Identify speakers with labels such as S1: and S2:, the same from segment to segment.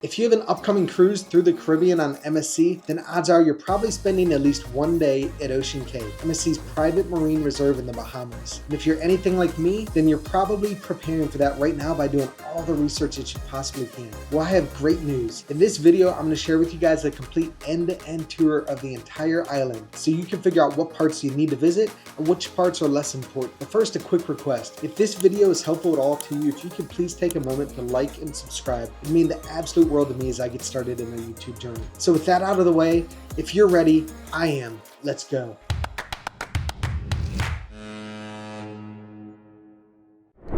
S1: If you have an upcoming cruise through the Caribbean on MSC, then odds are you're probably spending at least one day at Ocean Cay, MSC's private marine reserve in the Bahamas. And if you're anything like me, then you're probably preparing for that right now by doing all the research that you possibly can. Well, I have great news. In this video, I'm going to share with you guys a complete end-to-end tour of the entire island, so you can figure out what parts you need to visit and which parts are less important. But first, a quick request. If this video is helpful at all to you, if you could please take a moment to like and subscribe. It means the absolute world to me as I get started in my YouTube journey. So with that out of the way, if you're ready, I am. Let's go.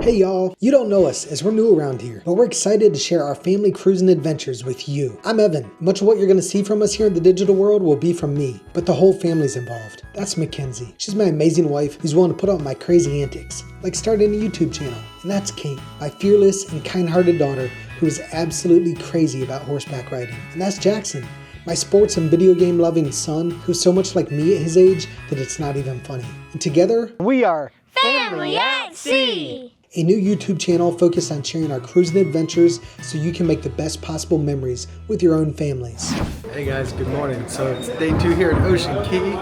S1: Hey y'all, you don't know us as we're new around here, but we're excited to share our family cruising adventures with you. I'm Evan. Much of what you're going to see from us here in the digital world will be from me, but the whole family's involved. That's Mackenzie. She's my amazing wife who's willing to put up my crazy antics, like starting a YouTube channel. And that's Kate, my fearless and kind-hearted daughter who is absolutely crazy about horseback riding. And that's Jackson, my sports and video game loving son who's so much like me at his age that it's not even funny. And together, we are
S2: Family at Sea!
S1: A new YouTube channel focused on sharing our cruising adventures so you can make the best possible memories with your own families.
S3: Hey guys, good morning. So it's day 2 here at Ocean Cay,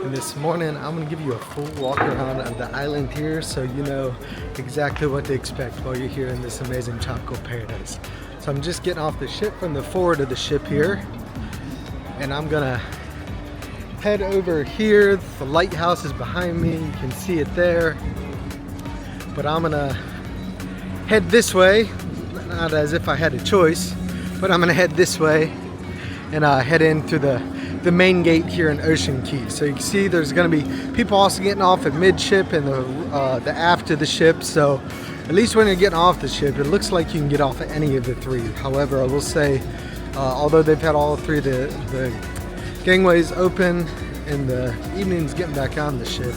S3: and this morning I'm going to give you a full walk around of the island here so you know exactly what to expect while you're here in this amazing tropical paradise. So I'm just getting off the ship from the forward of the ship here, and I'm going to head over here. The lighthouse is behind me, you can see it there. But I'm gonna head this way, not as if I had a choice, but I'm gonna head this way and head in through the main gate here in Ocean Cay. So you can see there's gonna be people also getting off at midship and the aft of the ship. So at least when you're getting off the ship, it looks like you can get off at any of the three. However, I will say, although they've had all three of the gangways open in the evenings getting back on the ship,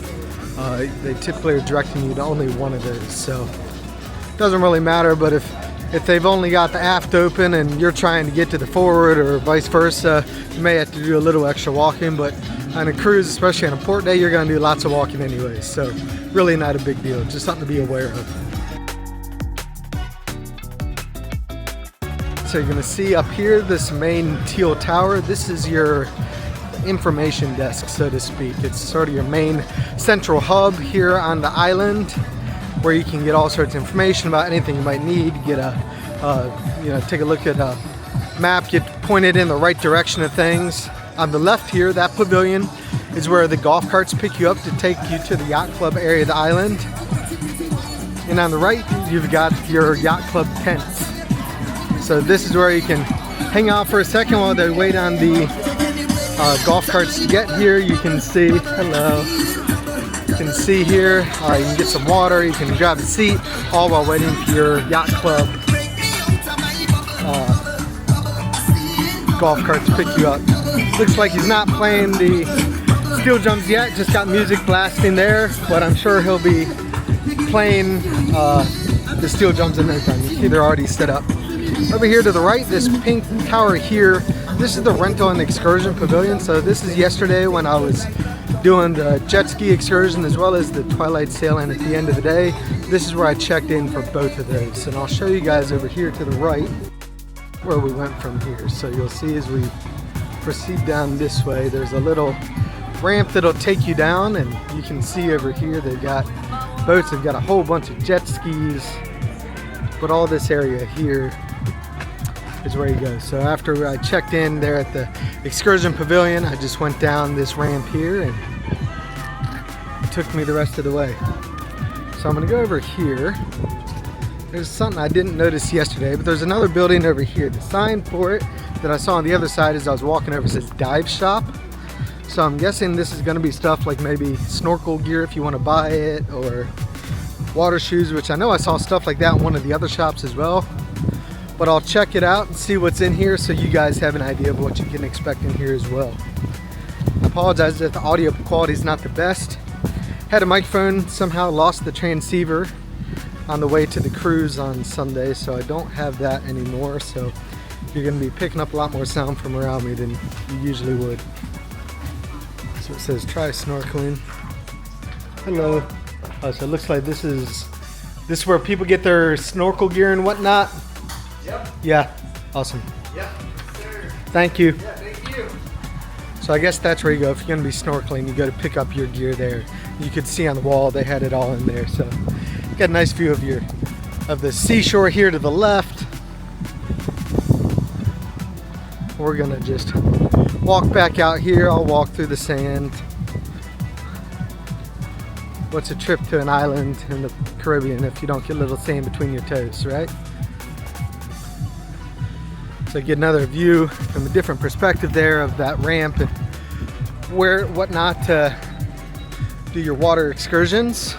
S3: they typically are directing you to only one of those, so it doesn't really matter. But if they've only got the aft open and you're trying to get to the forward or vice versa, you may have to do a little extra walking. But on a cruise, especially on a port day, you're going to do lots of walking anyway, so really not a big deal, just something to be aware of. So you're going to see up here this main teal tower. This is your information desk, so to speak. It's sort of your main central hub here on the island where you can get all sorts of information about anything you might need. Get take a look at a map, get pointed in the right direction of things. On the left here, that pavilion is where the golf carts pick you up to take you to the Yacht Club area of the island. And on the right, you've got your Yacht Club tents. So this is where you can hang out for a second while they wait on the golf carts to get here. You can see, hello, you can see here, you can get some water, you can grab a seat, all while waiting for your Yacht Club golf cart to pick you up. Looks like he's not playing the steel drums yet, just got music blasting there, but I'm sure he'll be playing the steel drums in no time. You see they're already set up. Over here to the right, this pink tower here, this is the rental and excursion pavilion. So this is yesterday when I was doing the Jetski excursion as well as the twilight sailing at the end of the day. This is where I checked in for both of those. And I'll show you guys over here to the right where we went from here. So you'll see as we proceed down this way, there's a little ramp that'll take you down, and you can see over here they've got boats, they've got a whole bunch of jet skis, but all this area here is where you go. So after I checked in there at the excursion pavilion, I just went down this ramp here and it took me the rest of the way. So I'm gonna go over here. There's something I didn't notice yesterday, but there's another building over here. The sign for it that I saw on the other side as I was walking over says dive shop. So I'm guessing this is gonna be stuff like maybe snorkel gear if you wanna buy it, or water shoes, which I know I saw stuff like that in one of the other shops as well. But I'll check it out and see what's in here so you guys have an idea of what you can expect in here as well. I apologize that the audio quality is not the best. Had a microphone, somehow lost the transceiver on the way to the cruise on Sunday, so I don't have that anymore. So you're going to be picking up a lot more sound from around me than you usually would. So it says try snorkeling. Hello. Oh, so it looks like this is where people get their snorkel gear and whatnot. Yep. Yeah, awesome. Yeah, sir. Thank you.
S4: Yeah, thank you.
S3: So I guess that's where you go. If you're gonna be snorkeling, you go to pick up your gear there. You could see on the wall, they had it all in there. So you got a nice view of the seashore here to the left. We're gonna just walk back out here. I'll walk through the sand. What's a trip to an island in the Caribbean if you don't get a little sand between your toes, right? So get another view from a different perspective there of that ramp and whatnot to do your water excursions.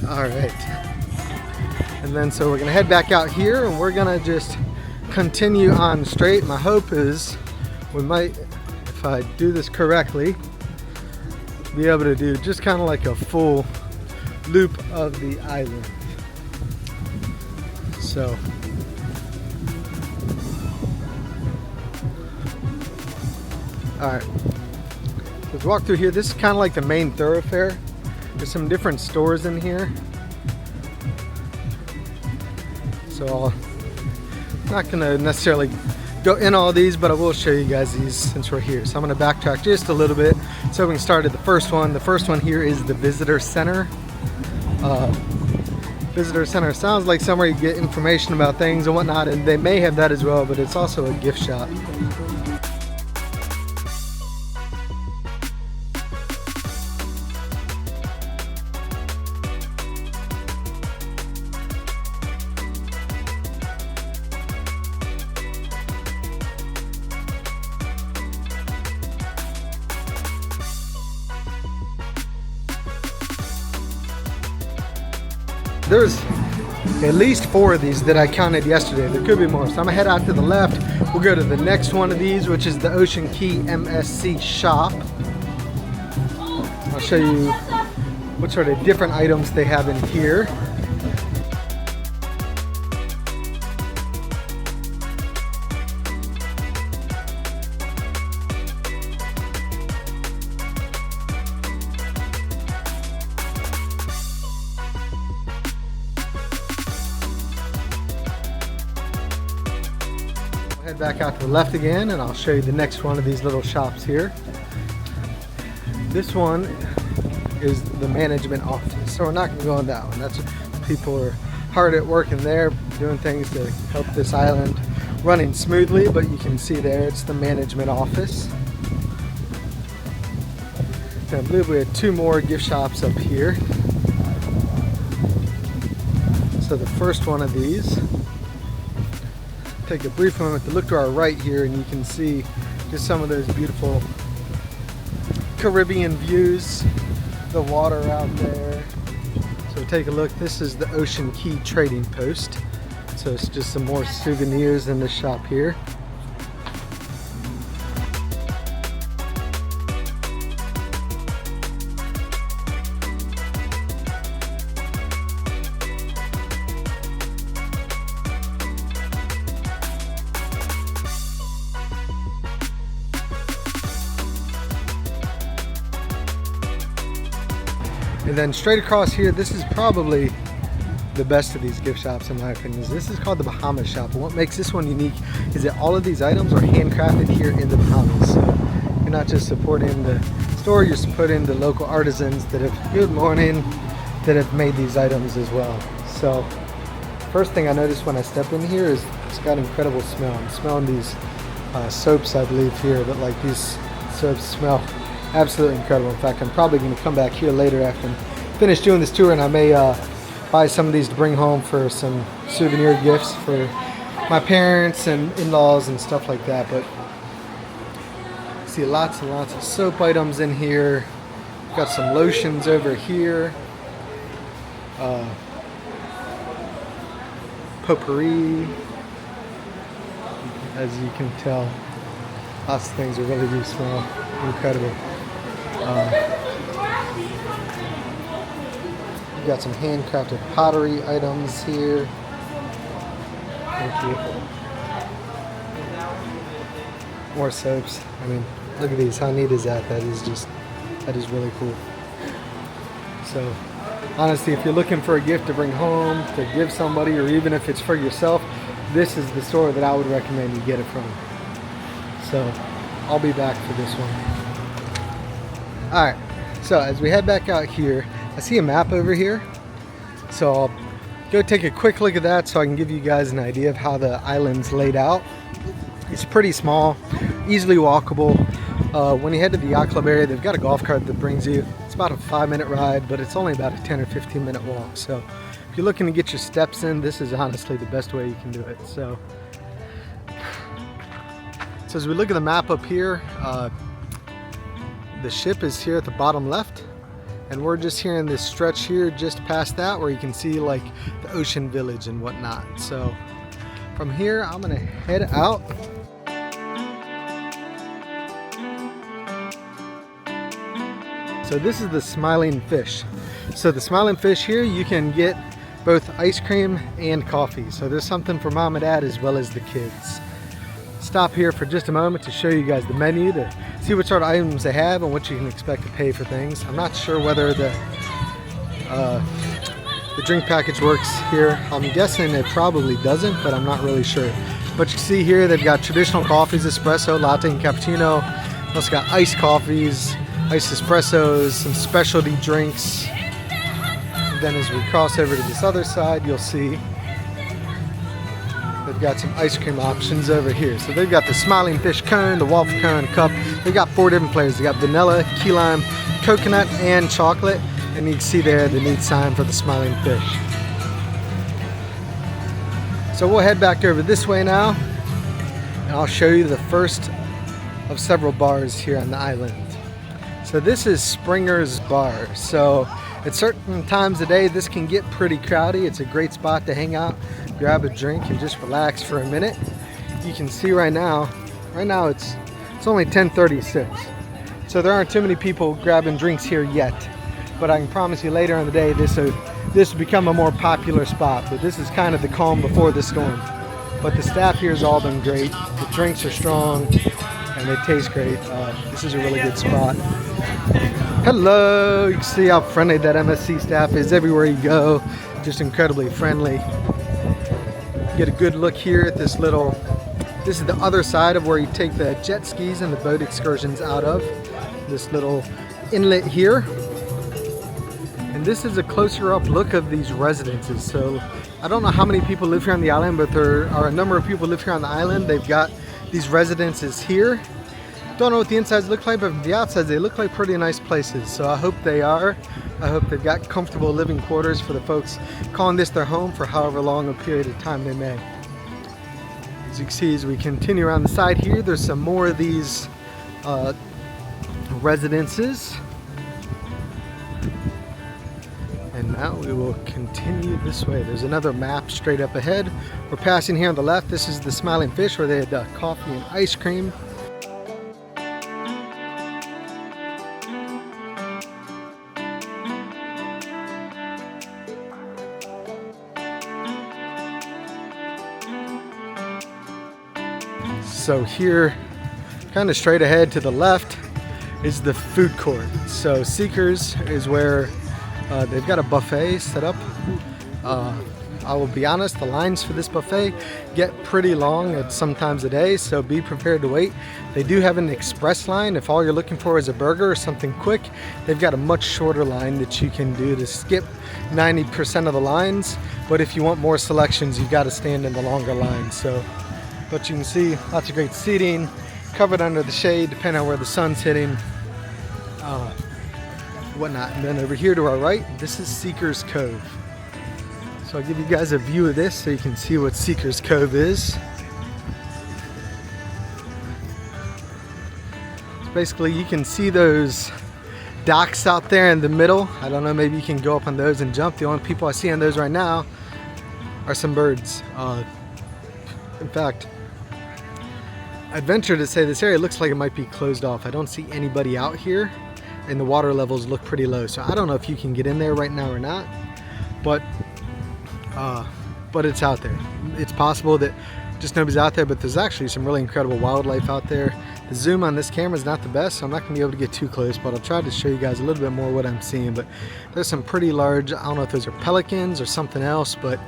S3: All right. And then so we're gonna head back out here and we're gonna just continue on straight. My hope is we might, if I do this correctly, be able to do just kind of like a full loop of the island. So all right, let's walk through here. This is kind of like the main thoroughfare. There's some different stores in here. So I'm not gonna necessarily go in all these, but I will show you guys these since we're here. So I'm gonna backtrack just a little bit. So we can start at the first one. The first one here is the Visitor Center. Visitor Center sounds like somewhere you get information about things and whatnot, and they may have that as well, but it's also a gift shop. There's at least 4 of these that I counted yesterday. There could be more. So I'm gonna head out to the left. We'll go to the next one of these, which is the Ocean Cay MSC Shop. I'll show you what sort of different items they have in here. Head back out to the left again and I'll show you the next one of these little shops here. This one is the management office, so we're not going to go on that one. That's people are hard at work in there doing things to help this island running smoothly, but you can see there it's the management office. And I believe we had 2 more gift shops up here. So the first one of these, take a brief moment to look to our right here and you can see just some of those beautiful Caribbean views, the water out there. So take a look, this is the Ocean Cay Trading Post. So it's just some more souvenirs in the shop here. And then straight across here, this is probably the best of these gift shops in my opinion. This is called the Bahamas Shop. And what makes this one unique is that all of these items are handcrafted here in the Bahamas. So you're not just supporting the store, you're supporting the local artisans that have, good morning, that have made these items as well. So first thing I noticed when I step in here is it's got incredible smell. I'm smelling these soaps I believe here, but like these soaps smell absolutely incredible. In fact, I'm probably going to come back here later after I'm finished doing this tour, and I may buy some of these to bring home for some souvenir gifts for my parents and in-laws and stuff like that. But see lots and lots of soap items in here. Got some lotions over here. Potpourri. As you can tell, lots of things that really do smell incredible. We've got some handcrafted pottery items here. Thank you. More soaps. I mean, look at these. How neat is that? That is really cool. So, honestly, if you're looking for a gift to bring home, to give somebody, or even if it's for yourself, this is the store that I would recommend you get it from. So I'll be back for this one. Alright, so as we head back out here, I see a map over here. So I'll go take a quick look at that so I can give you guys an idea of how the island's laid out. It's pretty small, easily walkable. When you head to the Yacht Club area, they've got a golf cart that brings you. It's about a 5-minute ride, but it's only about a 10 or 15-minute walk. So if you're looking to get your steps in, this is honestly the best way you can do it. So as we look at the map up here, the ship is here at the bottom left, and we're just here in this stretch here just past that where you can see like the ocean village and whatnot. So from here I'm gonna head out. So this is the Smiling Fish. So the Smiling Fish here, you can get both ice cream and coffee. So there's something for mom and dad as well as the kids. Stop here for just a moment to show you guys the menu to see what sort of items they have and what you can expect to pay for things. I'm not sure whether the drink package works here. I'm guessing it probably doesn't, but I'm not really sure. But you see here they've got traditional coffees, espresso, latte, and cappuccino. Also got iced coffees, iced espressos, some specialty drinks. And then as we cross over to this other side, you'll see they've got some ice cream options over here. So they've got the Smiling Fish cone, the waffle cone, cup. They've got 4 different flavors. They got vanilla, key lime, coconut, and chocolate. And you can see there the neat sign for the Smiling Fish. So we'll head back over this way now, and I'll show you the first of several bars here on the island. So this is Springer's Bar. So at certain times of day, this can get pretty crowded. It's a great spot to hang out, grab a drink, and just relax for a minute. You can see right now it's only 10:36. So there aren't too many people grabbing drinks here yet. But I can promise you later in the day, this will become a more popular spot. But this is kind of the calm before the storm. But the staff here has all been great. The drinks are strong and they taste great. This is a really good spot. Hello, you can see how friendly that MSC staff is everywhere you go. Just incredibly friendly. Get a good look here at this is the other side of where you take the jet skis and the boat excursions out of. This little inlet here. And this is a closer up look of these residences. So I don't know how many people live here on the island, but there are a number of people live here on the island. They've got these residences here. Don't know what the insides look like, but from the outsides they look like pretty nice places. So I hope they are. I hope they've got comfortable living quarters for the folks calling this their home for however long a period of time they may. As you can see, as we continue around the side here, there's some more of these residences. And now we will continue this way. There's another map straight up ahead. We're passing here on the left. This is the Smiling Fish where they had coffee and ice cream. So here, kind of straight ahead to the left, is the food court. So Seakers is where they've got a buffet set up. I will be honest, the lines for this buffet get pretty long at some times a day, so be prepared to wait. They do have an express line. If all you're looking for is a burger or something quick, they've got a much shorter line that you can do to skip 90% of the lines. But if you want more selections, you've got to stand in the longer line. But you can see lots of great seating, covered under the shade depending on where the sun's hitting, whatnot. And then over here to our right, this is Seakers Cove. So I'll give you guys a view of this so you can see what Seakers Cove is. So basically you can see those docks out there in the middle. I don't know, maybe you can go up on those and jump. The only people I see on those right now are some birds. In fact, I'd venture to say this area looks like it might be closed off. I don't see anybody out here and the water levels look pretty low. So I don't know if you can get in there right now or not, but it's out there. It's possible that just nobody's out there, but there's actually some really incredible wildlife out there. The zoom on this camera is not the best, so I'm not going to be able to get too close, but I'll try to show you guys a little bit more what I'm seeing. But there's some pretty large, I don't know if those are pelicans or something else, but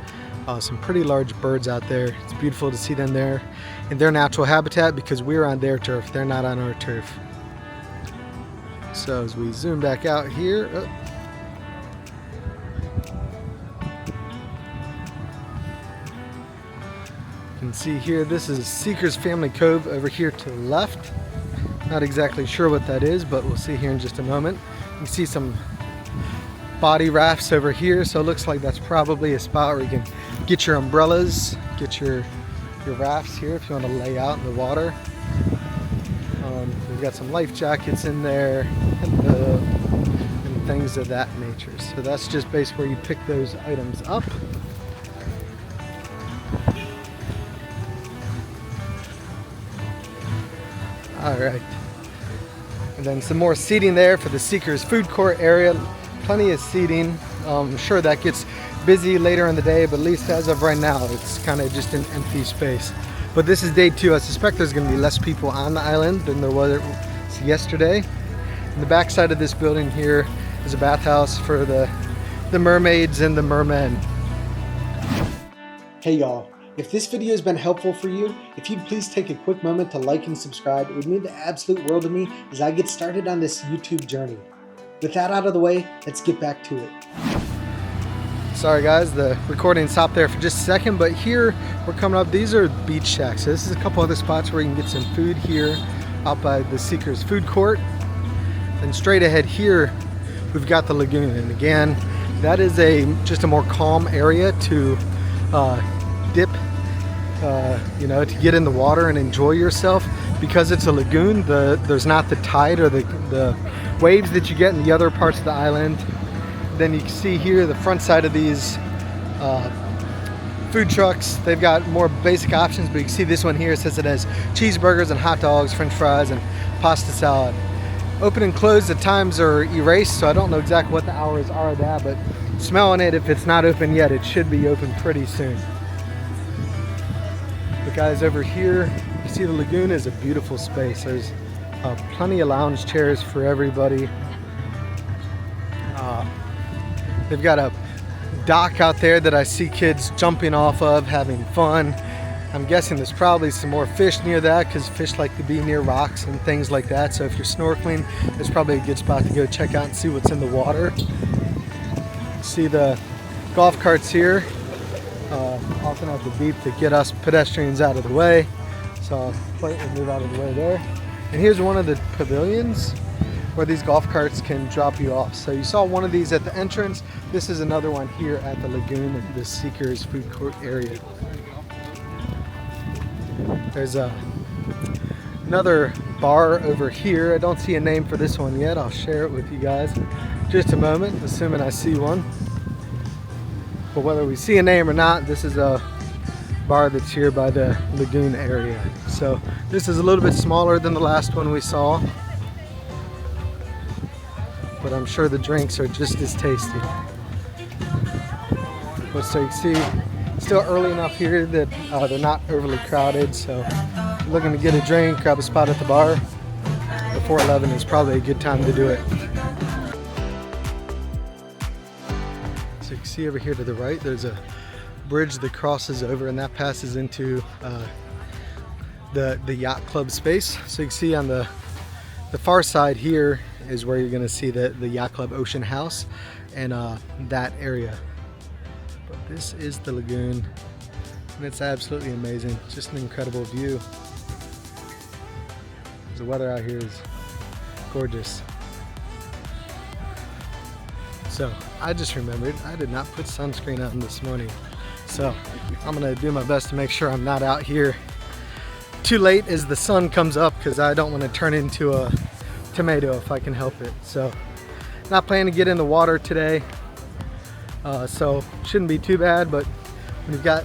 S3: Some pretty large birds out there. It's beautiful to see them there in their natural habitat because we're on their turf. They're not on our turf. So as we zoom back out here, you can see here, this is Seakers Family Cove over here to the left. Not exactly sure what that is, but we'll see here in just a moment. You can see some body rafts over here, so it looks like that's probably a spot where you can get your umbrellas, get your rafts here if you want to lay out in the water. We've got some life jackets in there and things of that nature. So that's just basically where you pick those items up. All right, and then some more seating there for the Seakers food court area. Plenty of seating. I'm sure that gets busy later in the day, but at least as of right now, it's kind of just an empty space. But this is day 2. I suspect there's going to be less people on the island than there was yesterday. And the back side of this building here is a bathhouse for the mermaids and the mermen.
S1: Hey y'all, if this video has been helpful for you, if you'd please take a quick moment to like and subscribe, it would mean the absolute world to me as I get started on this YouTube journey. With that out of the way, let's get back to it.
S3: Sorry guys, the recording stopped there for just a second, but here we're coming up. These are beach shacks. So this is a couple other spots where you can get some food here out by the Seakers food court. Then straight ahead here, we've got the lagoon. And again, that is just a more calm area to dip, you know, to get in the water and enjoy yourself. Because it's a lagoon, there's not the tide or the waves that you get in the other parts of the island. Then you can see here the front side of these food trucks. They've got more basic options, but you can see this one here says it has cheeseburgers and hot dogs, french fries, and pasta salad. Open and close, the times are erased, so I don't know exactly what the hours are of that, but smelling it, if it's not open yet, it should be open pretty soon. But guys, over here, you see the lagoon is a beautiful space. There's plenty of lounge chairs for everybody. They've got a dock out there that I see kids jumping off of, having fun. I'm guessing there's probably some more fish near that because fish like to be near rocks and things like that. So if you're snorkeling, it's probably a good spot to go check out and see what's in the water. See the golf carts here, often have to beep to get us pedestrians out of the way. So plate will move out of the way there. And here's one of the pavilions where these golf carts can drop you off. So you saw one of these at the entrance. This is another one here at the lagoon at the Seakers food court area. There's another bar over here. I don't see a name for this one yet. I'll share it with you guys in just a moment, assuming I see one. But whether we see a name or not, this is a bar that's here by the lagoon area. So this is a little bit smaller than the last one we saw, but I'm sure the drinks are just as tasty. But so you see, still early enough here that they're not overly crowded, so if you're looking to get a drink, grab a spot at the bar before 11 is probably a good time to do it. So you can see over here to the right, there's a bridge that crosses over, and that passes into the Yacht Club space. So you can see on the far side here is where you're going to see the Yacht Club Ocean House and that area. But this is the lagoon, and it's absolutely amazing. Just an incredible view. The weather out here is gorgeous. So I just remembered I did not put sunscreen on this morning. So I'm gonna do my best to make sure I'm not out here too late as the sun comes up, because I don't want to turn into a tomato if I can help it. So not planning to get in the water today, so shouldn't be too bad. But when you've got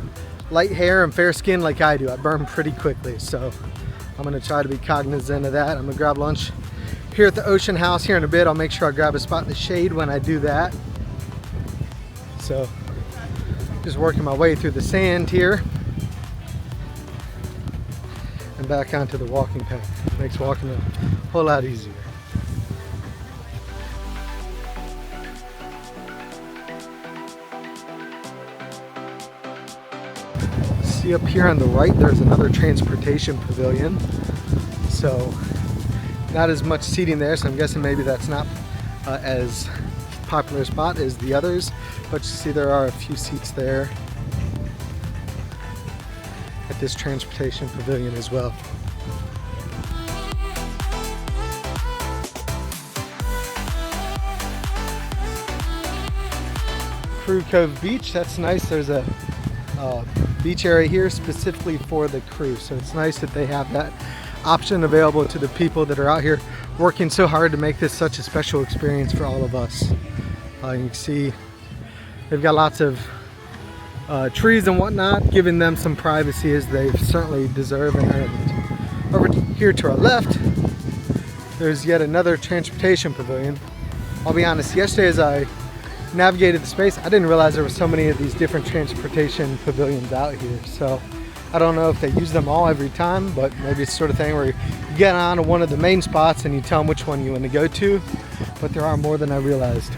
S3: light hair and fair skin like I do, I burn pretty quickly, so I'm gonna try to be cognizant of that. I'm gonna grab lunch here at the Ocean House here in a bit. I'll make sure I grab a spot in the shade when I do that. So just working my way through the sand here and back onto the walking path. Makes walking a whole lot easier. See up here on the right, there's another transportation pavilion. So not as much seating there, so I'm guessing maybe that's not as popular a spot as the others. But you see there are a few seats there at this transportation pavilion as well. Crew Cove Beach, that's nice. There's a beach area here specifically for the crew, so it's nice that they have that option available to the people that are out here working so hard to make this such a special experience for all of us. You can see they've got lots of trees and whatnot, giving them some privacy as they certainly deserve and earned. Over here to our left, there's yet another transportation pavilion. I'll be honest, yesterday as I navigated the space, I didn't realize there were so many of these different transportation pavilions out here. So I don't know if they use them all every time, but maybe it's the sort of thing where you get on to one of the main spots and you tell them which one you want to go to. But there are more than I realized.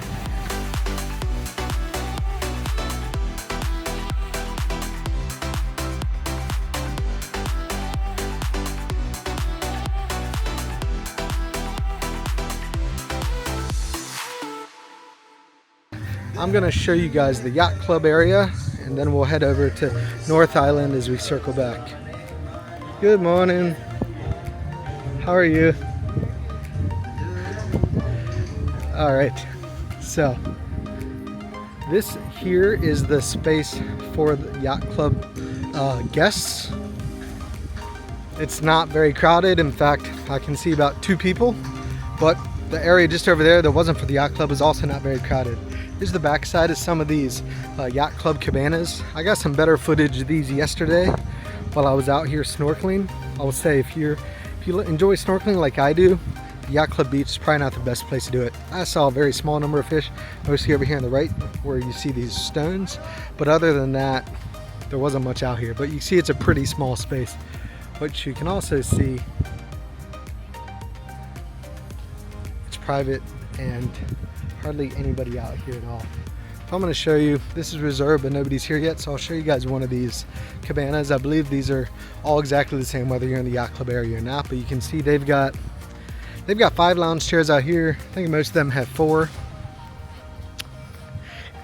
S3: I'm going to show you guys the Yacht Club area, and then we'll head over to North Island as we circle back. Good morning. How are you? All right, so this here is the space for the Yacht Club guests. It's not very crowded. In fact, I can see about 2 people, but the area just over there that wasn't for the Yacht Club is also not very crowded. Here's the backside of some of these Yacht Club cabanas. I got some better footage of these yesterday while I was out here snorkeling. I will say if you enjoy snorkeling like I do, Yacht Club Beach is probably not the best place to do it. I saw a very small number of fish, mostly over here on the right where you see these stones. But other than that, there wasn't much out here. But you see it's a pretty small space. What you can also see, it's private and hardly anybody out here at all. So I'm going to show you, this is reserved but nobody's here yet, so I'll show you guys one of these cabanas. I believe these are all exactly the same whether you're in the Yacht Club area or not, but you can see they've got 5 lounge chairs out here. I think most of them have 4.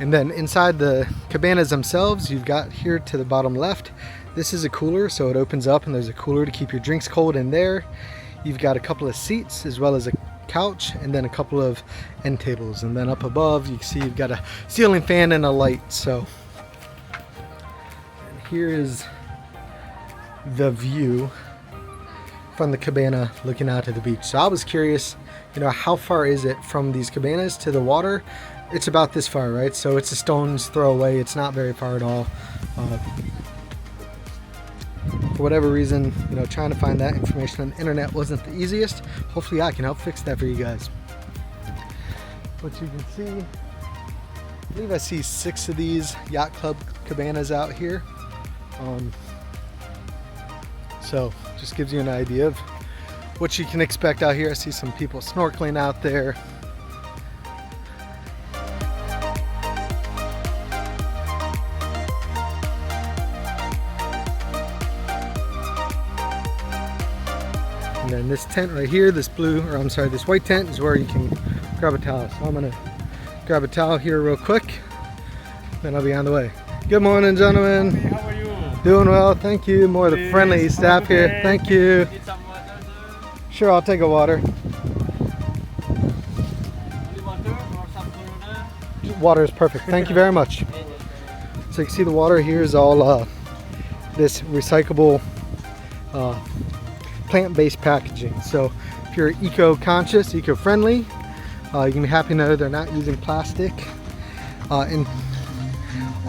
S3: And then inside the cabanas themselves, you've got here to the bottom left, this is a cooler, so it opens up and there's a cooler to keep your drinks cold in there. You've got a couple of seats as well as a couch and then a couple of end tables, and then up above you can see you've got a ceiling fan and a light. So and here is the view from the cabana looking out to the beach. So I was curious, you know, how far is it from these cabanas to the water? It's about this far, right? So it's a stone's throw away. It's not very far at all. For whatever reason, you know, trying to find that information on the internet wasn't the easiest. Hopefully I can help fix that for you guys. What you can see, I believe I see 6 of these Yacht Club cabanas out here. So just gives you an idea of what you can expect out here. I see some people snorkeling out there. And then this tent right here, this white tent is where you can grab a towel. So I'm gonna grab a towel here real quick, then I'll be on the way. Good morning, gentlemen.
S4: Hey, how are you?
S3: Doing well, thank you. More of the friendly staff here. Thank you.
S4: Need some water, sir?
S3: Sure, I'll take a water.
S4: Only water or some Corona?
S3: Water is perfect. Thank you very much. So you can see the water here is all this recyclable plant-based packaging. So if you're eco-conscious, eco-friendly, you can be happy to know they're not using plastic. And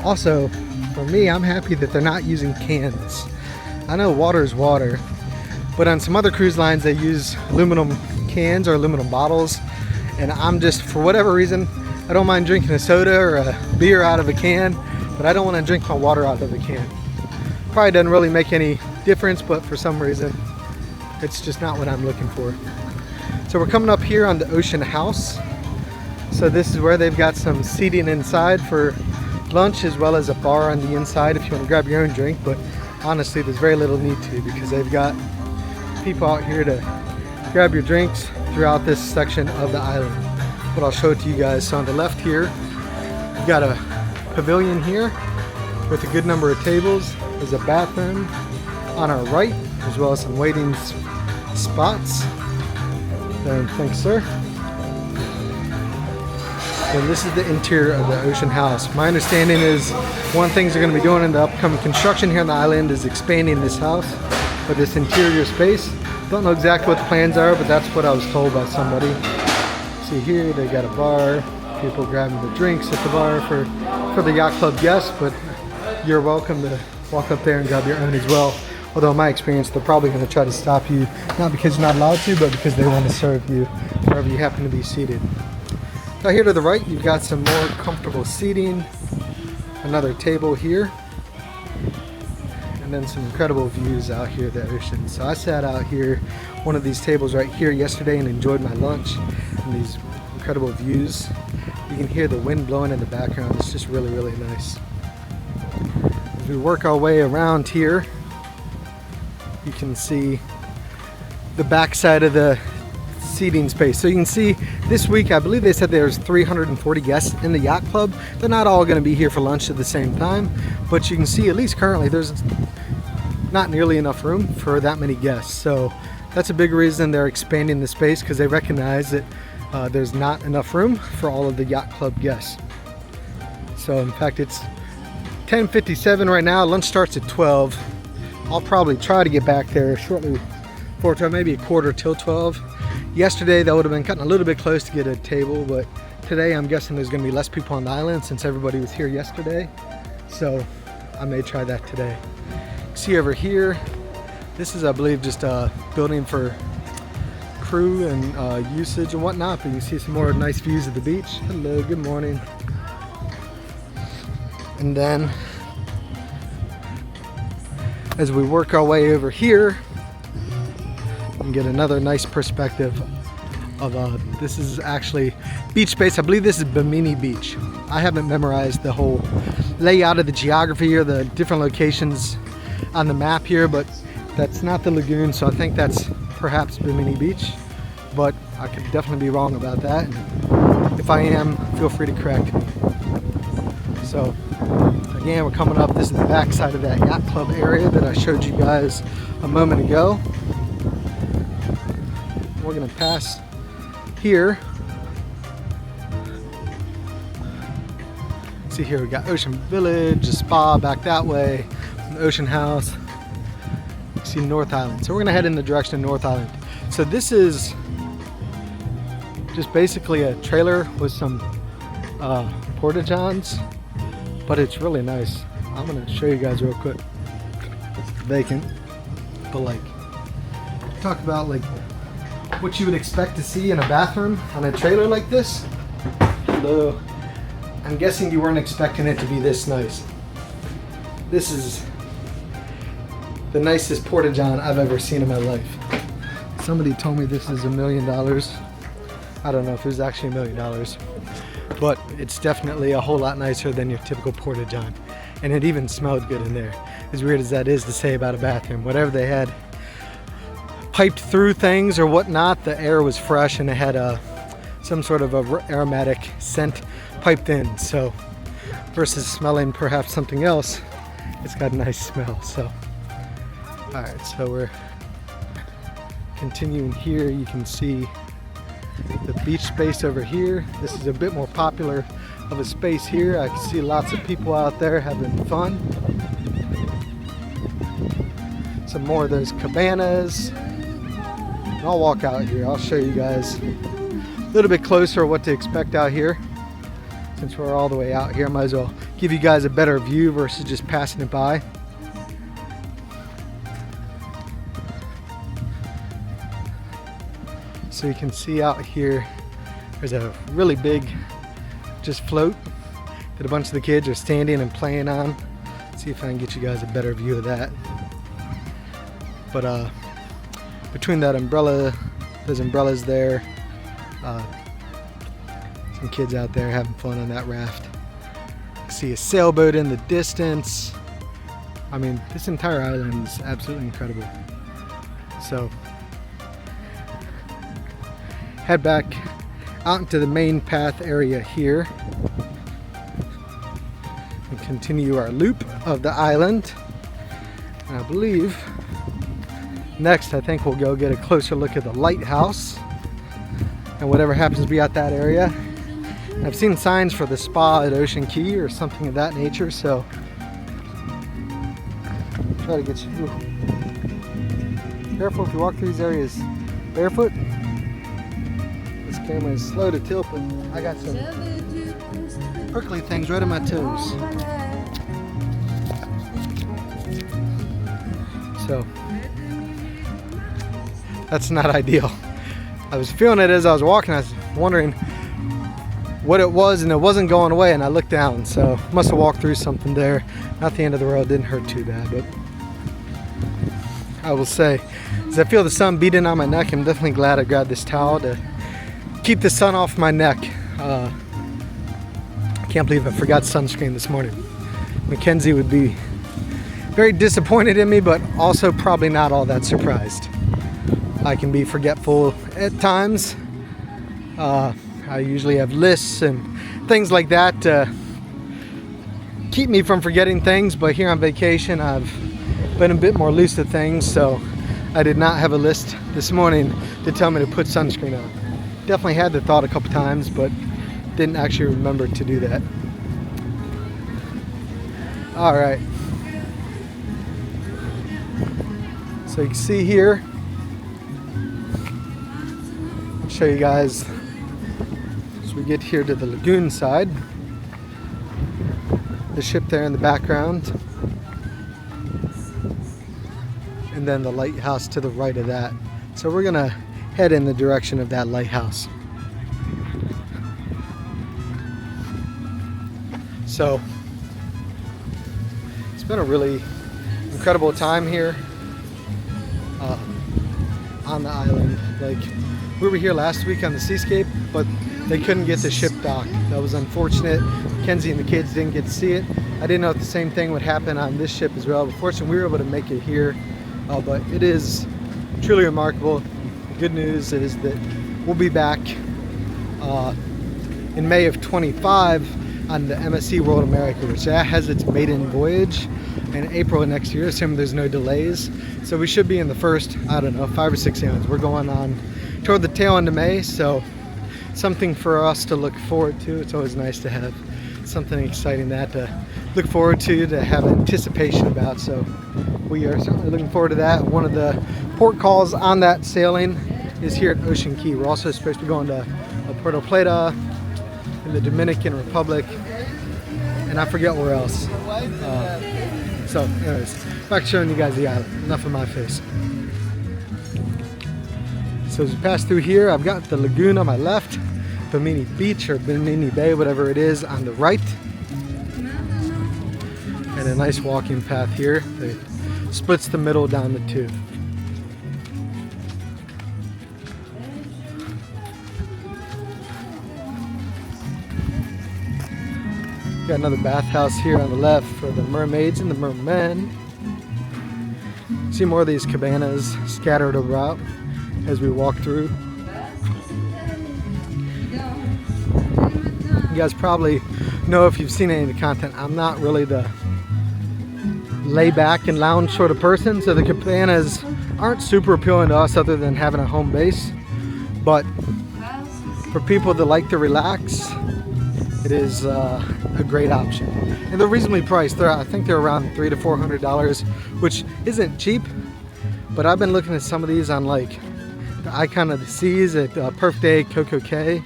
S3: also, for me, I'm happy that they're not using cans. I know water is water, but on some other cruise lines they use aluminum cans or aluminum bottles, and I'm just, for whatever reason, I don't mind drinking a soda or a beer out of a can, but I don't want to drink my water out of a can. Probably doesn't really make any difference, but for some reason it's just not what I'm looking for. So we're coming up here on the Ocean House. So this is where they've got some seating inside for lunch, as well as a bar on the inside if you want to grab your own drink. But honestly there's very little need to, because they've got people out here to grab your drinks throughout this section of the island. But I'll show it to you guys. So on the left here, you've got a pavilion here with a good number of tables. There's a bathroom on our right, as well as some waiting spots. And thanks, sir. And this is the interior of the Ocean House. My understanding is one of the things they're going to be doing in the upcoming construction here on the island is expanding this house with this interior space. Don't know exactly what the plans are, but that's what I was told by somebody. See here, they got a bar, people grabbing the drinks at the bar for the Yacht Club guests, but you're welcome to walk up there and grab your own as well. Although in my experience, they're probably going to try to stop you, not because you're not allowed to, but because they want to serve you wherever you happen to be seated. Now here to the right, you've got some more comfortable seating, another table here, and then some incredible views out here at the ocean. So I sat out here, one of these tables right here yesterday, and enjoyed my lunch and these incredible views. You can hear the wind blowing in the background. It's just really, really nice. As we work our way around here, you can see the backside of the seating space. So you can see this week, I believe they said there's 340 guests in the Yacht Club. They're not all going to be here for lunch at the same time, but you can see at least currently there's not nearly enough room for that many guests. So that's a big reason they're expanding the space, because they recognize that there's not enough room for all of the Yacht Club guests. So in fact, it's 10:57 right now. Lunch starts at 12. I'll probably try to get back there shortly before 12, maybe a quarter till 12. Yesterday that would have been cutting a little bit close to get a table, but today I'm guessing there's going to be less people on the island since everybody was here yesterday. So I may try that today. See over here, this is I believe just a building for crew and usage and whatnot, but you can see some more nice views of the beach. Hello, good morning. And then as we work our way over here, you can get another nice perspective of this is actually beach space. I believe this is Bimini Beach. I haven't memorized the whole layout of the geography or the different locations on the map here, but that's not the lagoon, so I think that's perhaps Bimini Beach, but I could definitely be wrong about that. And if I am, feel free to correct me. So again, we're coming up. This is the back side of that Yacht Club area that I showed you guys a moment ago. We're going to pass here. See here, we got Ocean Village, a spa back that way, an Ocean House. You see North Island. So we're going to head in the direction of North Island. So this is just basically a trailer with some porta-johns, but it's really nice. I'm going to show you guys real quick. It's vacant, but like, talk about like what you would expect to see in a bathroom on a trailer like this. Hello. I'm guessing you weren't expecting it to be this nice. This is the nicest porta-john I've ever seen in my life. Somebody told me this is $1 million. I don't know if it was actually $1 million, but it's definitely a whole lot nicer than your typical porta-john. And it even smelled good in there. As weird as that is to say about a bathroom, whatever they had piped through things or whatnot, the air was fresh and it had some sort of a aromatic scent piped in. So versus smelling perhaps something else, it's got a nice smell. So all right, so we're continuing here. You can see the beach space over here. This is a bit more popular of a space here. I can see lots of people out there having fun. Some more of those cabanas. And I'll walk out here. I'll show you guys a little bit closer what to expect out here. Since we're all the way out here, I might as well give you guys a better view versus just passing it by. So you can see out here, there's a really big just float that a bunch of the kids are standing and playing on. Let's see if I can get you guys a better view of that. But between that umbrella, those umbrellas there, some kids out there having fun on that raft. You can see a sailboat in the distance. I mean, this entire island is absolutely incredible. So, head back out into the main path area here and continue our loop of the island. And I believe next, I think we'll go get a closer look at the lighthouse and whatever happens to be at that area. I've seen signs for the spa at Ocean Cay or something of that nature, so try to get you. Ooh. Careful if you walk through these areas barefoot. This camera is slow to tilt, but I got some prickly things right on my toes. So that's not ideal. I was feeling it as I was walking. I was wondering what it was, and it wasn't going away, and I looked down, so must have walked through something there. Not the end of the world, didn't hurt too bad, but I will say, as I feel the sun beating on my neck, I'm definitely glad I grabbed this towel to keep the sun off my neck. I can't believe I forgot sunscreen this morning. Mackenzie would be very disappointed in me, but also probably not all that surprised. I can be forgetful at times. I usually have lists and things like that to keep me from forgetting things, but here on vacation I've been a bit more loose to things, so I did not have a list this morning to tell me to put sunscreen on. Definitely had the thought a couple times, but didn't actually remember to do that. Alright, so you can see here, I'll show you guys as we get here to the lagoon side. The ship there in the background, and then the lighthouse to the right of that. So we're gonna head in the direction of that lighthouse. So it's been a really incredible time here on the island. Like, we were here last week on the seascape, but they couldn't get the ship docked. That was unfortunate. Kenzie and the kids didn't get to see it. I didn't know if the same thing would happen on this ship as well, but fortunately we were able to make it here. But it is truly remarkable. The good news is that we'll be back in May of 25 on the MSC World America, which that has its maiden voyage in April of next year, assuming there's no delays. So we should be in the first, I don't know, 5 or 6 hours. We're going on toward the tail end of May, so something for us to look forward to. It's always nice to have something exciting that to look forward to have anticipation about. So we are certainly looking forward to that. One of the port calls on that sailing is here at Ocean Cay. We're also supposed to be going to Puerto Plata in the Dominican Republic, and I forget where else. So anyways, back to showing you guys the island. Enough of my face. So as we pass through here, I've got the lagoon on my left, Bimini Beach or Bimini Bay, whatever it is, on the right, and a nice walking path here that splits the middle down the two. Got another bathhouse here on the left for the mermaids and the mermen. See more of these cabanas scattered about as we walk through. You guys probably know, if you've seen any of the content, I'm not really the lay back and lounge sort of person, so the cabanas aren't super appealing to us other than having a home base. But for people that like to relax, it is a great option. And they're reasonably priced. I think they're around $300 to $400, which isn't cheap. But I've been looking at some of these on like the Icon of the Seas at Perfect Day, Coco Cay,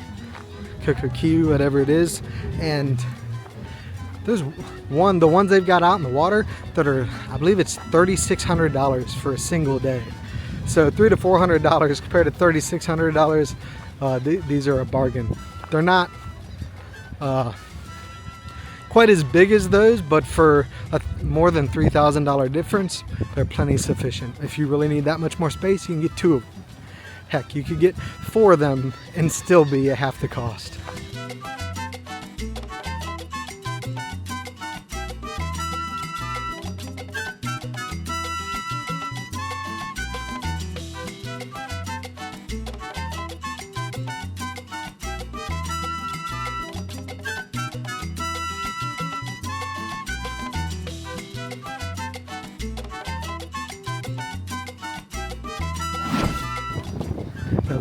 S3: whatever it is. And there's the ones they've got out in the water that are, I believe it's $3,600 for a single day. So $300 to $400 compared to $3,600. These are a bargain. They're not quite as big as those, but for a more than $3,000 difference, they're plenty sufficient. If you really need that much more space, you can get 2 of them. Heck, you could get 4 of them and still be at half the cost.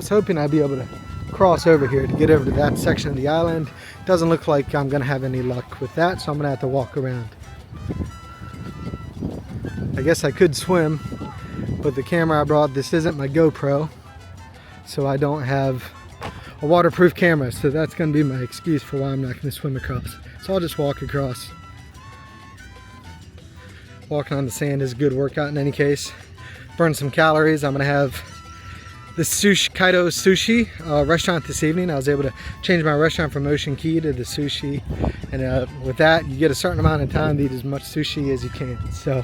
S3: was hoping I'd be able to cross over here to get over to that section of the island. Doesn't look like I'm gonna have any luck with that, so I'm gonna have to walk around. I guess I could swim, but the camera I brought, this isn't my GoPro, so I don't have a waterproof camera, so that's gonna be my excuse for why I'm not gonna swim across. So I'll just walk across. Walking on the sand is a good workout in any case. Burn some calories. I'm gonna have the Kaido Sushi restaurant this evening. I was able to change my restaurant from Ocean Cay to the sushi, and with that you get a certain amount of time to eat as much sushi as you can. So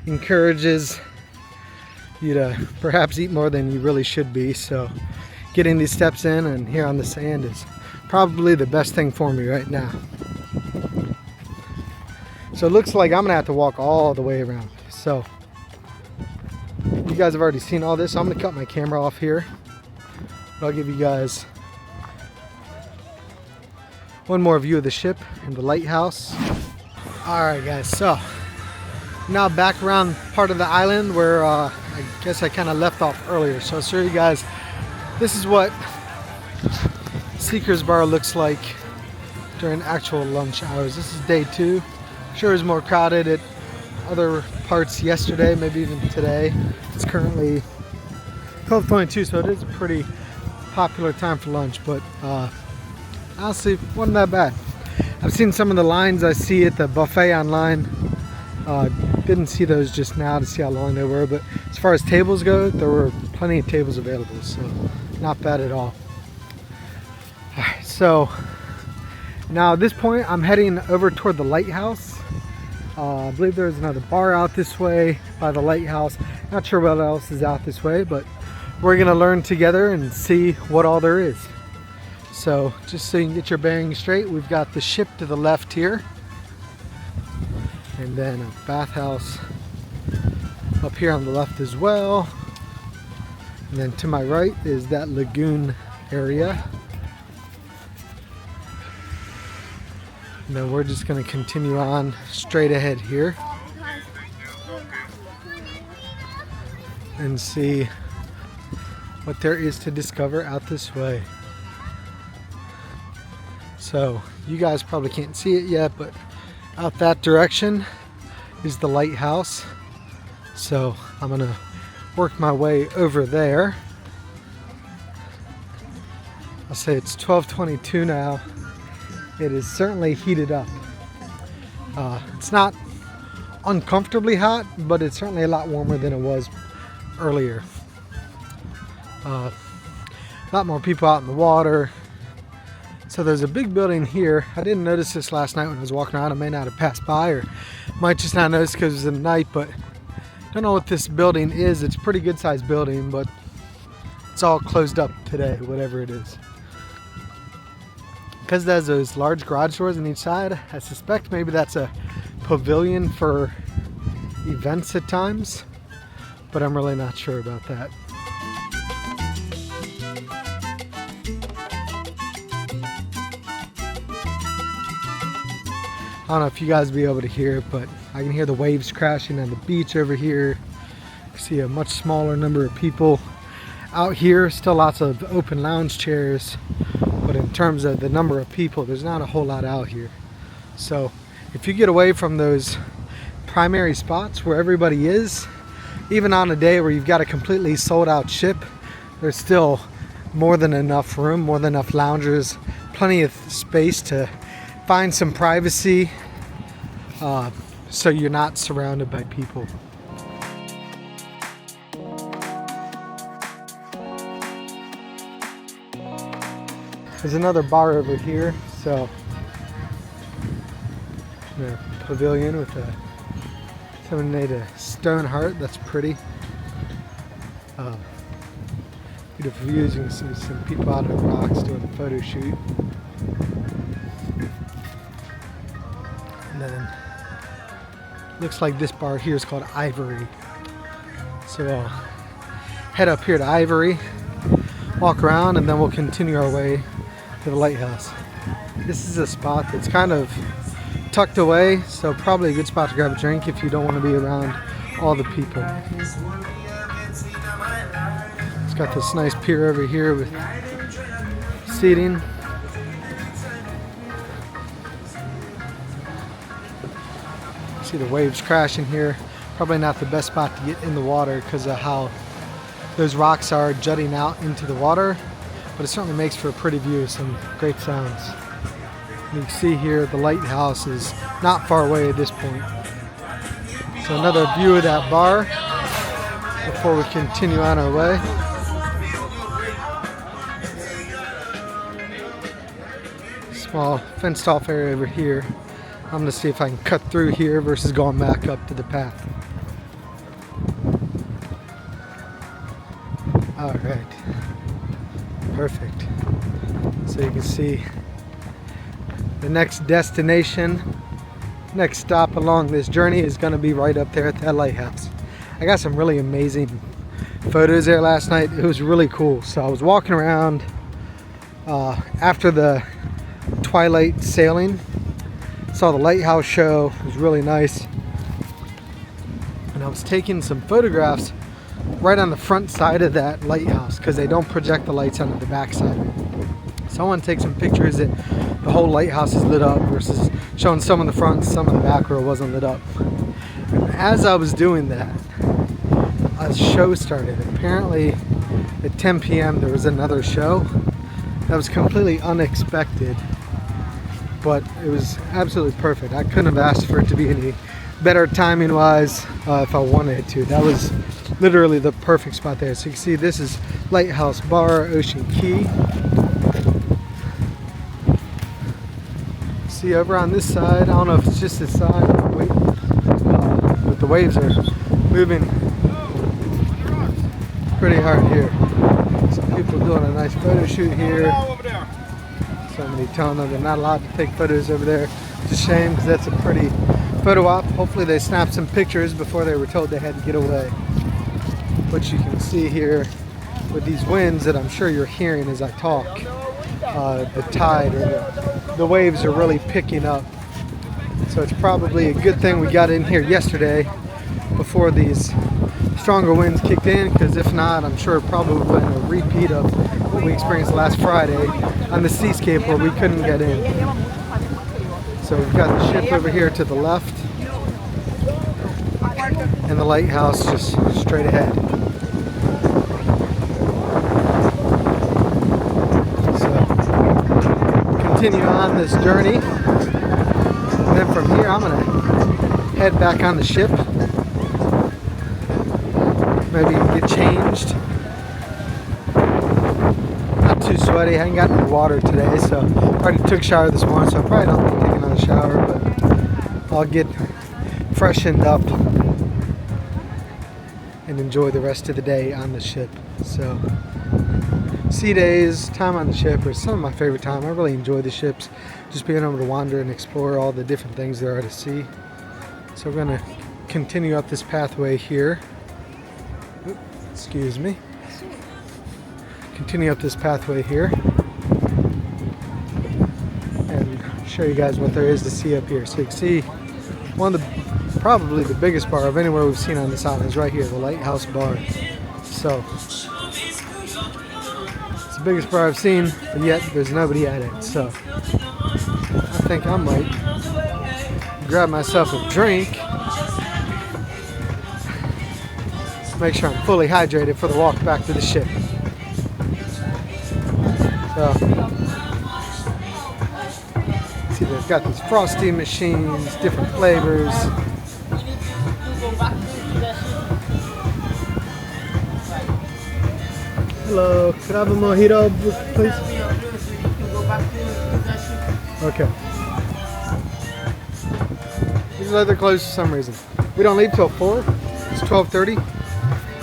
S3: encourages you to perhaps eat more than you really should be. So getting these steps in and here on the sand is probably the best thing for me right now. So it looks like I'm gonna have to walk all the way around. So you guys have already seen all this, so I'm gonna cut my camera off here. But I'll give you guys one more view of the ship and the lighthouse. All right guys, so now back around part of the island where I guess I kind of left off earlier. So I'll show you guys, this is what Seakers Bar looks like during actual lunch hours. This is day 2. Sure is more crowded at other parts yesterday, maybe even today. It's currently 12:22, so it is a pretty popular time for lunch, but honestly wasn't that bad. I've seen some of the lines I see at the buffet online. Didn't see those just now to see how long they were, but as far as tables go, there were plenty of tables available, so not bad at all. Alright, so now at this point I'm heading over toward the lighthouse. I believe there's another bar out this way by the lighthouse. Not sure what else is out this way, but we're gonna learn together and see what all there is. So just so you can get your bearings straight, we've got the ship to the left here, and then a bathhouse up here on the left as well. And then to my right is that lagoon area. And then we're just going to continue on straight ahead here and see what there is to discover out this way. So you guys probably can't see it yet, but out that direction is the lighthouse. So I'm going to work my way over there. I'll say it's 12:22 now. It is certainly heated up. It's not uncomfortably hot, but it's certainly a lot warmer than it was earlier. A lot more people out in the water. So there's a big building here. I didn't notice this last night when I was walking around. I may not have passed by, or might just not notice because it was in the night, but I don't know what this building is. It's a pretty good sized building, but it's all closed up today, whatever it is. Because there's those large garage doors on each side, I suspect maybe that's a pavilion for events at times, but I'm really not sure about that. I don't know if you guys will be able to hear it, but I can hear the waves crashing on the beach over here. I see a much smaller number of people out here, still lots of open lounge chairs. But in terms of the number of people, there's not a whole lot out here. So if you get away from those primary spots where everybody is, even on a day where you've got a completely sold out ship, there's still more than enough room, more than enough loungers, plenty of space to find some privacy, so you're not surrounded by people. There's another bar over here, so a pavilion with someone made a stone heart. That's pretty. Beautiful views. You can see some people out on the rocks doing a photo shoot. And then looks like this bar here is called Ivory. So we'll head up here to Ivory, walk around, and then we'll continue our way to the lighthouse. This is a spot that's kind of tucked away, so probably a good spot to grab a drink if you don't want to be around all the people. It's Got this nice pier over here with seating. See the waves crashing here. Probably not the best spot to get in the water because of how those rocks are jutting out into the water, but it certainly makes for a pretty view, some great sounds. You can see here the lighthouse is not far away at this point. So another view of that bar before we continue on our way. Small fenced off area over here. I'm going to see if I can cut through here versus going back up to the path. All right, perfect. So you can see the next destination, next stop along this journey is going to be right up there at that lighthouse. I got some really amazing photos there last night. It was really cool. So I was walking around after the twilight sailing, saw the lighthouse show. It was really nice, and I was taking some photographs right on the front side of that lighthouse because they don't project the lights onto the back side. So I want to take some pictures that the whole lighthouse is lit up versus showing some of the front, some of the back where it wasn't lit up. And as I was doing that, a show started. Apparently at 10 p.m. there was another show that was completely unexpected, but it was absolutely perfect. I couldn't have asked for it to be any better timing wise if I wanted it to. That was literally the perfect spot there. So you can see this is Lighthouse Bar, Ocean Cay. See over on this side, I don't know if it's just this side, but the waves are moving pretty hard here. Some people doing a nice photo shoot here. Somebody telling them they're not allowed to take photos over there. It's a shame because that's a pretty photo op. Hopefully they snapped some pictures before they were told they had to get away. But you can see here with these winds that I'm sure you're hearing as I talk, the tide or the waves are really picking up. So it's probably a good thing we got in here yesterday before these stronger winds kicked in, because if not, I'm sure it probably would have been a repeat of what we experienced last Friday on the seascape where we couldn't get in. So we've got the ship over here to the left and the lighthouse just straight ahead. So continue on this journey, and then from here I'm gonna head back on the ship, maybe get changed. Not too sweaty, I ain't got any water today, so I already took a shower this morning, so I probably don't need to take another shower, but I'll get freshened up and enjoy the rest of the day on the ship. So sea days, time on the ship are some of my favorite time. I really enjoy the ships, just being able to wander and explore all the different things there are to see. So we're going to continue up this pathway here. Oops, excuse me. Continue up this pathway here and show you guys what there is to see up here. So you can see one of the, probably the biggest bar of anywhere we've seen on this island is right here, the Lighthouse Bar. So it's the biggest bar I've seen, but yet there's nobody at it. So I think I might grab myself a drink, make sure I'm fully hydrated for the walk back to the ship. So see, they've got these frosty machines, different flavors. Hello, could I have a mojito, please? Okay. These are they're closed for some reason. We don't leave till 4. It's 12:30.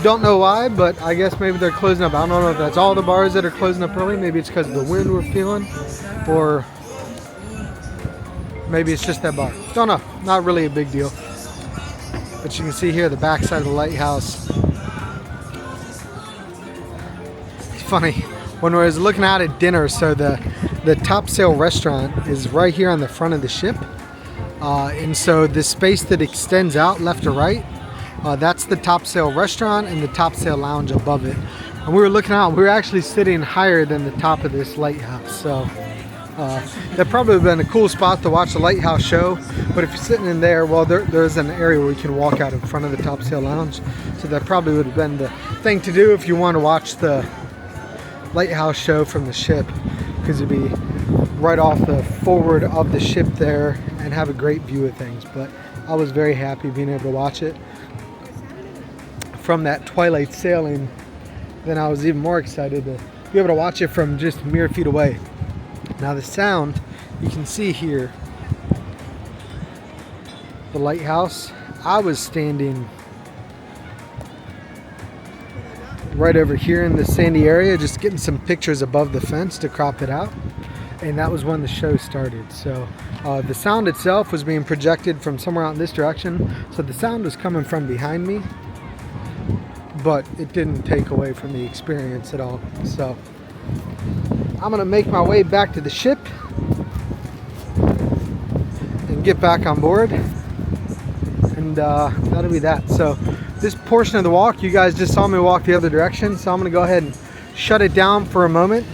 S3: Don't know why, but I guess maybe they're closing up. I don't know if that's all the bars that are closing up early. Maybe it's because of the wind we're feeling, or maybe it's just that bar. Don't know. Not really a big deal. But you can see here the back side of the lighthouse. It's funny. When I was looking out at dinner, so the top sail restaurant is right here on the front of the ship. And so the space that extends out left to right, that's the top sail restaurant and the top sail lounge above it. And we were looking out, we were actually sitting higher than the top of this lighthouse. So that probably would have been a cool spot to watch the lighthouse show. But if you're sitting in there, well, there's an area where you can walk out in front of the top sail lounge. So that probably would have been the thing to do if you want to watch the lighthouse show from the ship, because it'd be right off the forward of the ship there and have a great view of things. But I was very happy being able to watch it from that twilight sailing. Then I was even more excited to be able to watch it from just mere feet away. Now the sound, you can see here, the lighthouse. I was standing right over here in the sandy area, just getting some pictures above the fence to crop it out. And that was when the show started. So the sound itself was being projected from somewhere out in this direction. So the sound was coming from behind me, but it didn't take away from the experience at all. So I'm gonna make my way back to the ship and get back on board, and that'll be that. So this portion of the walk, you guys just saw me walk the other direction, so I'm gonna go ahead and shut it down for a moment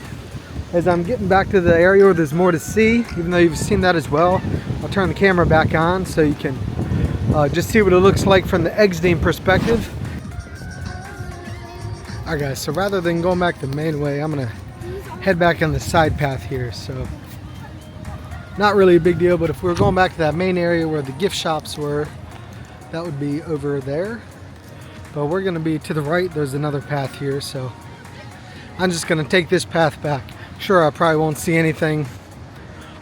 S3: as I'm getting back to the area where there's more to see. Even though you've seen that as well, I'll turn the camera back on so you can just see what it looks like from the exiting perspective. Alright guys, so rather than going back the main way, I'm gonna head back on the side path here. So not really a big deal, but if we were going back to that main area where the gift shops were, that would be over there. But we're gonna be to the right. There's another path here, so I'm just gonna take this path back. Sure, I probably won't see anything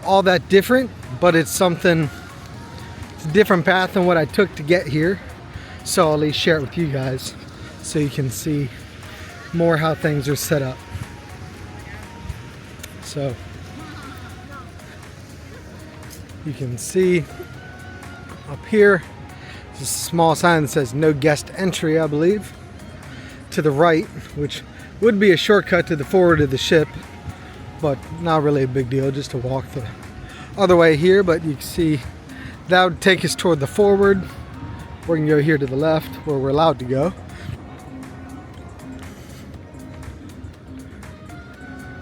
S3: all that different, but it's something, it's a different path than what I took to get here. So I'll at least share it with you guys so you can see more how things are set up. So you can see up here, there's a small sign that says no guest entry, I believe, to the right, which would be a shortcut to the forward of the ship, but not really a big deal, just to walk the other way here. But you can see that would take us toward the forward. We can go here to the left where we're allowed to go,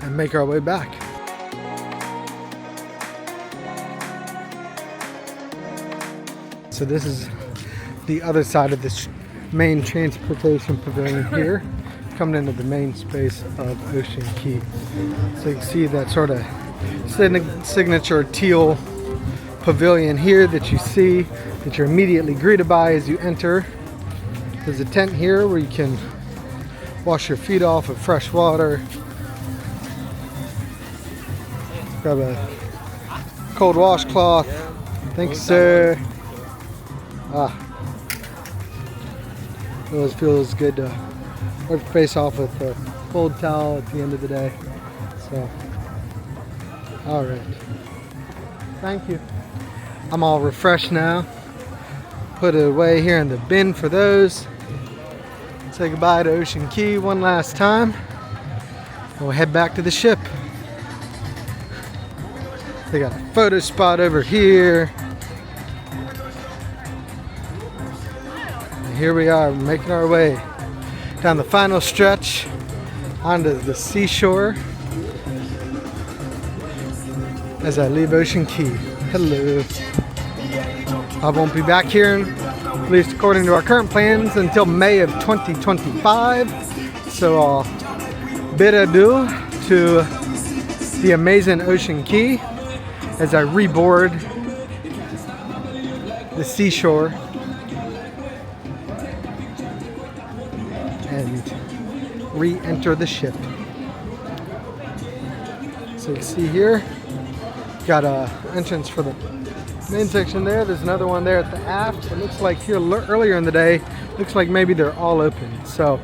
S3: and make our way back. So this is the other side of this main transportation pavilion here, coming into the main space of Ocean Cay. So you can see that sort of signature teal pavilion here that you see, that you're immediately greeted by as you enter. There's a tent here where you can wash your feet off with fresh water, grab a cold washcloth. Thank you, sir. It always feels good to wipe your face off with a cold towel at the end of the day. So, all right. Thank you. I'm all refreshed now. Put it away here in the bin for those. Say goodbye to Ocean Cay one last time. We'll head back to the ship. They got a photo spot over here. And here we are, making our way down the final stretch onto the seashore as I leave Ocean Cay. Hello. I won't be back here, at least according to our current plans, until May of 2025. So I'll bid adieu to the amazing Ocean Cay as I reboard the seashore and re-enter the ship. So you can see here, got a entrance for the main section there. There's another one there at the aft. It looks like here earlier in the day, looks like maybe they're all open. So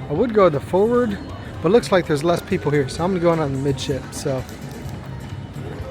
S3: I would go to the forward, but looks like there's less people here. So I'm gonna go on the midship. So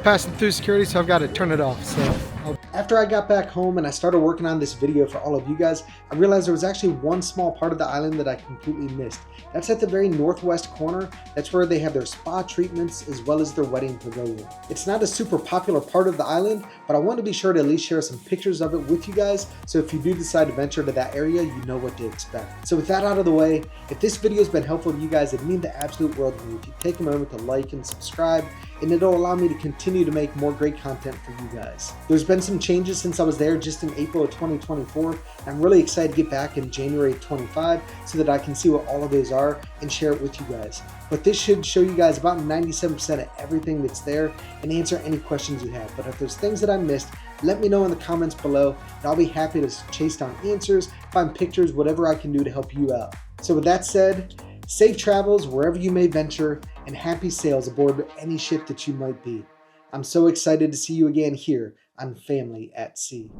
S3: passing through security, so I've got to turn it off. So I'll
S1: After I got back home and I started working on this video for all of you guys, I realized there was actually one small part of the island that I completely missed. That's at the very northwest corner. That's where they have their spa treatments as well as their wedding pavilion. It's not a super popular part of the island, but I want to be sure to at least share some pictures of it with you guys, so if you do decide to venture to that area, you know what to expect. So with that out of the way, if this video has been helpful to you guys, it'd mean the absolute world to me if you take a moment to like and subscribe, and it'll allow me to continue to make more great content for you guys. There's been some changes since I was there just in April of 2024, and I'm really excited to get back in January 25 so that I can see what all of those are and share it with you guys. But this should show you guys about 97% of everything that's there and answer any questions you have. But if there's things that I missed, let me know in the comments below, and I'll be happy to chase down answers, find pictures, whatever I can do to help you out. So with that said, safe travels wherever you may venture, and happy sails aboard any ship that you might be. I'm so excited to see you again here on Family at Sea.